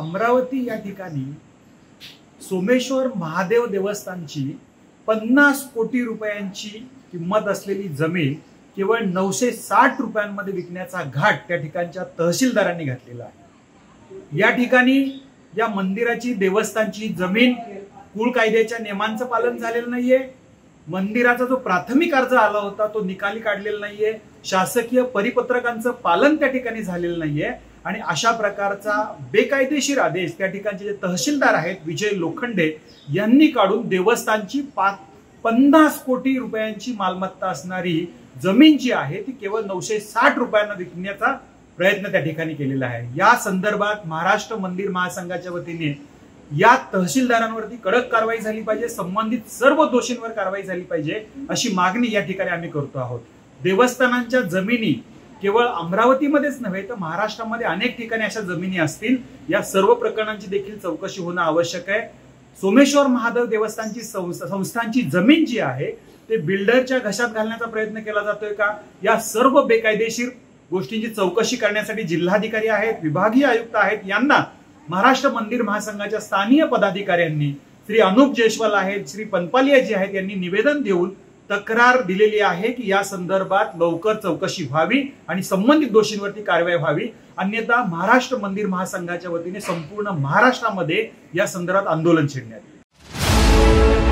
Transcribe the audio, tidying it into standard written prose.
अमरावती या ठिकाणी सोमेश्वर महादेव देवस्थानची 50 कोटी रुपयांची किंमत असलेली जमीन केवळ 960 रुपयांमध्ये विकण्याचा घाट त्या ठिकाणच्या तहसीलदारांनी घातलेला आहे। या ठिकाणी या मंदिराची देवस्थानची जमीन कुळ कायद्याच्या नियमांचं पालन झालेलं नाहीये। मंदिराचा जो प्राथमिक अर्ज आला होता तो निकाली काढलेला नाहीये। शासकीय परिपत्रकांचं पालन त्या ठिकाणी झालेलं नाहीये आणि अशा प्रकारचा बेकायदेशीर आदेश त्या ठिकाणचे जे तहसीलदार आहेत विजय लोखंडे यांनी काढून देवस्थानची 50 कोटी रुपयांची मालमत्ता असणारी जमीन जी आहे ती केवळ 960 रुपयांना विकण्याचा प्रयत्न त्या ठिकाणी केलेला आहे। या संदर्भात महाराष्ट्र मंदिर महासंघाच्या वतीने या तहसीलदारांवरती कडक कारवाई झाली पाहिजे, संबंधित सर्व दोषींवर कारवाई झाली पाहिजे अशी मागणी या ठिकाणी आम्ही करतो आहोत। देवस्थानांच्या जमिनी केवळ अमरावतीमध्येच नव्हे तर महाराष्ट्रामध्ये अनेक ठिकाणी अशा जमिनी असतील। या सर्व प्रकरणांची देखील चौकशी होणं आवश्यक आहे। सोमेश्वर महादेव देवस्थानची संस्थांची जमीन जी आहे ते बिल्डरच्या घशात घालण्याचा प्रयत्न केला जातोय का, या सर्व बेकायदेशीर गोष्टींची चौकशी करण्यासाठी जिल्हाधिकारी आहेत, विभागीय आयुक्त आहेत, यांना महाराष्ट्र मंदिर महासंघाच्या स्थानीय पदाधिकाऱ्यांनी श्री अनुप जयस्वाल आहेत, श्री पनपालिया जी आहेत यांनी निवेदन देऊन तक्रार दिलेली आहे की या संदर्भात लवकर चौकशी व्हावी आणि संबंधित दोषींवरती कारवाई व्हावी, अन्यथा महाराष्ट्र मंदिर महासंघाच्या वतीने संपूर्ण महाराष्ट्रामध्ये या संदर्भात आंदोलन छेडण्यात येईल।